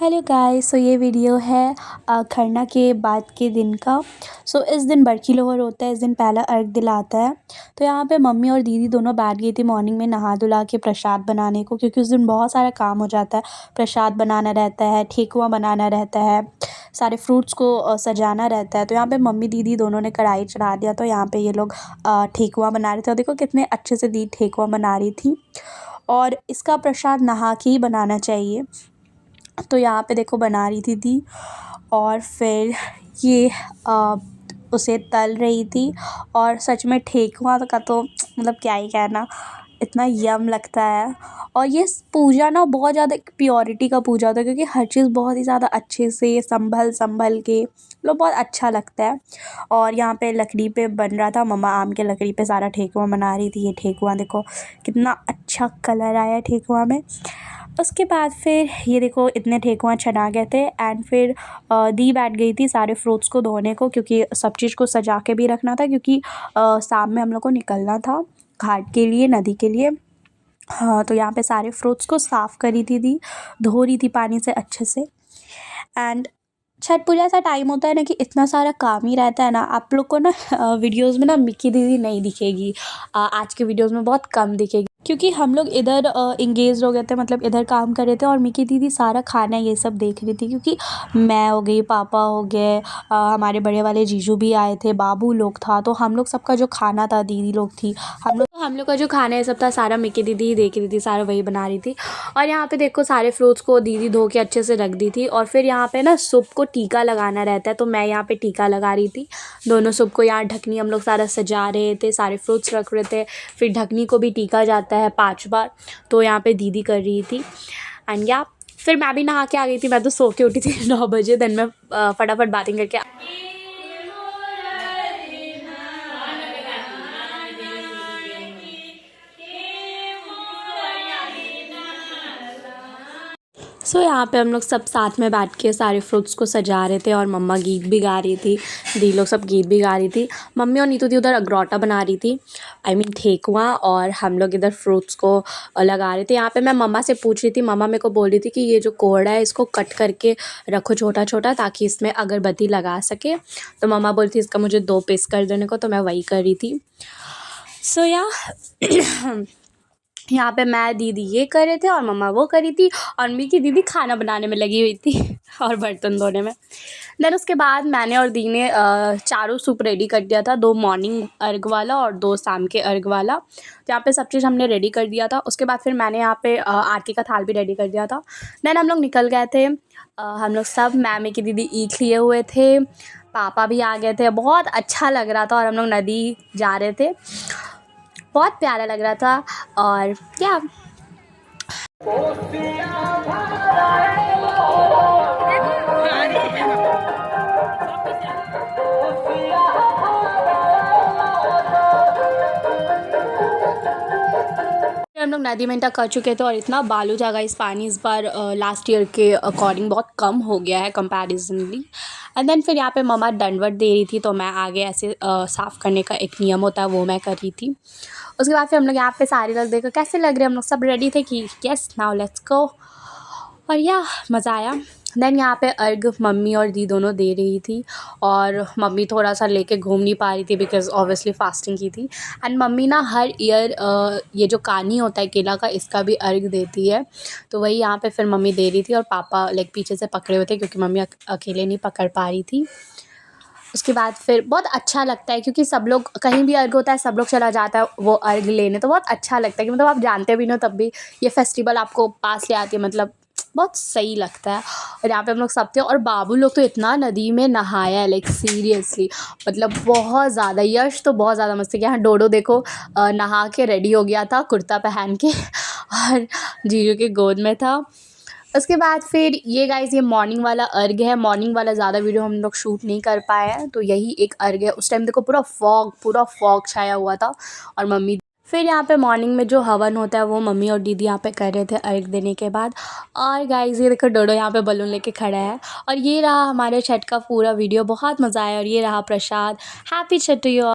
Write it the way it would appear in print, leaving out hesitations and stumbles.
Hello guys, सो ये video है खरना के बाद के दिन का। सो इस दिन बरखी लोहर होता है। इस दिन पहला अर्घ दिलाता है। तो यहाँ पे मम्मी और दीदी दोनों बैठ गई थी मॉर्निंग में नहा धुला के प्रसाद बनाने को, क्योंकि उस दिन बहुत सारा काम हो जाता है। प्रसाद बनाना रहता है, ठेकुआ बनाना रहता है, सारे फ्रूट्स को सजाना रहता है। तो यहाँ पे मम्मी दीदी दोनों ने कढ़ाई चढ़ा दिया। तो यहाँ पे ये लोग ठेकुआ बना रहे थे, और देखो कितने अच्छे से दी ठेकुआ बना रही थी। और इसका प्रसाद नहा के ही बनाना चाहिए। तो यहाँ पे देखो बना रही थी दी, और फिर ये उसे तल रही थी। और सच में ठेकुआ का तो मतलब क्या ही कहना, इतना यम लगता है। और ये पूजा ना बहुत ज़्यादा प्योरिटी का पूजा होता है, क्योंकि हर चीज़ बहुत ही ज़्यादा अच्छे से संभल संभल के मतलब बहुत अच्छा लगता है। और यहाँ पे लकड़ी पे बन रहा था, मम्मा आम के लकड़ी पे सारा ठेकुआ बना रही थी। ये ठेकुआ देखो कितना अच्छा कलर आया है ठेकुआ में। उसके बाद फिर ये देखो इतने ठेकुआ छना गए थे। एंड फिर दी बैठ गई थी सारे फ्रूट्स को धोने को, क्योंकि सब चीज़ को सजा के भी रखना था, क्योंकि शाम में हम लोग को निकलना था घाट के लिए, नदी के लिए। हाँ, तो यहाँ पे सारे फ्रूट्स को साफ़ करी थी दी, धो रही थी पानी से अच्छे से। एंड छठ पूजा ऐसा टाइम होता है ना कि इतना सारा काम ही रहता है ना, आप लोग को ना वीडियोज़ में ना मिक्की दीदी नहीं दिखेगी। आज के वीडियोज़ में बहुत कम दिखेगी, क्योंकि हम लोग इधर इंगेज हो गए थे, मतलब इधर काम कर रहे थे। और मिक्की दीदी सारा खाना ये सब देख रही थी, क्योंकि मैं हो गई, पापा हो गए, हमारे बड़े वाले जीजू भी आए थे, बाबू लोग था। तो हम लोग सबका जो खाना था, दीदी लोग थी, हम लोग का जो खाना है सब था, सारा मिक्की दीदी ही देख रही थी, सारा वही बना रही थी। और यहाँ पे देखो सारे फ्रूट्स को दीदी धो के अच्छे से रख दी थी। और फिर यहाँ पे ना सूप को टीका लगाना रहता है, तो मैं यहाँ पे टीका लगा रही थी दोनों सूप को। यहाँ ढकनी हम लोग सारा सजा रहे थे, सारे फ्रूट्स रख रहे थे, फिर ढकनी को भी टीका जाता है 5 बार। तो यहाँ पे दीदी कर रही थी। एंड या फिर मैं भी नहा के आ गई थी। मैं तो सो के उठी थी 9 बजे। देन मैं फटाफट बातें करके सो यहाँ पे हम लोग सब साथ में बैठ के सारे फ्रूट्स को सजा रहे थे। और मम्मा गीत भी गा रही थी, दी लोग सब गीत भी गा रही थी। मम्मी और नीतू दी उधर अगरौटा बना रही थी, आई मीन ठेकुआ। और हम लोग इधर फ्रूट्स को लगा रहे थे। यहाँ पे मैं मम्मा से पूछ रही थी, मम्मा मेरे को बोल रही थी कि ये जो कोहड़ा है इसको कट करके रखो छोटा छोटा, ताकि इसमें अगरबत्ती लगा सके। तो मम्मा बोल रही थी इसका मुझे 2 पीस कर देने को, तो मैं वही कर रही थी। सो यहाँ पे मैं दीदी ये कर रहे थे और मम्मा वो करी थी, और मिक्की दीदी खाना बनाने में लगी हुई थी और बर्तन धोने में। देन उसके बाद मैंने और दी ने चारों सूप रेडी कर दिया था, 2 मॉर्निंग अर्घ वाला और 2 शाम के अर्घ वाला। तो यहाँ पे सब चीज़ हमने रेडी कर दिया था। उसके बाद फिर मैंने यहाँ पे आरती का थाल भी रेडी कर दिया था। देन हम लोग निकल गए थे। हम लोग सब, मैं मिक्की दीदी ईख लिए हुए थे, पापा भी आ गए थे। बहुत अच्छा लग रहा था, और हम लोग नदी जा रहे थे, बहुत प्यारा लग रहा था। और क्या हम लोग नदी में इंटर कर चुके थे, और इतना बालू जाएगा इस पानी इस बार लास्ट ईयर के अकॉर्डिंग बहुत कम हो गया है कंपैरिजनली। एंड देन फिर यहाँ पे मम्मा दंडवत दे रही थी, तो मैं आगे ऐसे साफ़ करने का एक नियम होता है वो मैं कर रही थी। उसके बाद फिर हम लोग यहाँ पे सारे लोग देखो कैसे लग रहे हैं, हम लोग सब रेडी थे कि यस नाउ लेट्स गो। और या मज़ा आया। देन यहाँ पे अर्घ मम्मी और दी दोनों दे रही थी, और मम्मी थोड़ा सा लेके घूम नहीं पा रही थी, बिकॉज़ ऑब्वियसली फास्टिंग की थी। एंड मम्मी ना हर ईयर ये जो कानी होता है केला का, इसका भी अर्घ देती है। तो वही यहाँ पे फिर मम्मी दे रही थी, और पापा लाइक पीछे से पकड़े हुए थे, क्योंकि मम्मी अकेले नहीं पकड़ पा रही थी। उसके बाद फिर बहुत अच्छा लगता है, क्योंकि सब लोग, कहीं भी अर्घ होता है सब लोग चला जाता है वो अर्घ लेने, तो बहुत अच्छा लगता है कि मतलब आप जानते भी ना, तब भी ये फेस्टिवल आपको पास ले आती है, मतलब बहुत सही लगता है। और यहाँ पे हम लोग सब थे, और बाबू लोग तो इतना नदी में नहाया है, लाइक सीरियसली, मतलब बहुत ज़्यादा। यश तो बहुत ज़्यादा मस्ती किया। यहाँ डोडो देखो नहा के रेडी हो गया था कुर्ता पहन के, और जीजू के गोद में था। उसके बाद फिर ये गाइज़ ये मॉर्निंग वाला अर्घ है। मॉर्निंग वाला ज़्यादा वीडियो हम लोग शूट नहीं कर पाए हैं, तो यही एक अर्घ है। उस टाइम देखो पूरा फॉग छाया हुआ था, और मम्मी फिर यहाँ पे मॉर्निंग में जो हवन होता है वो मम्मी और दीदी यहाँ पे कर रहे थे अर्घ देने के बाद। और गाइज़ ये देखो डोडो यहाँ पे बलून लेके खड़ा है। और ये रहा हमारे छठ का पूरा वीडियो, बहुत मज़ा आया। और ये रहा प्रसाद। Happy Chhath to you.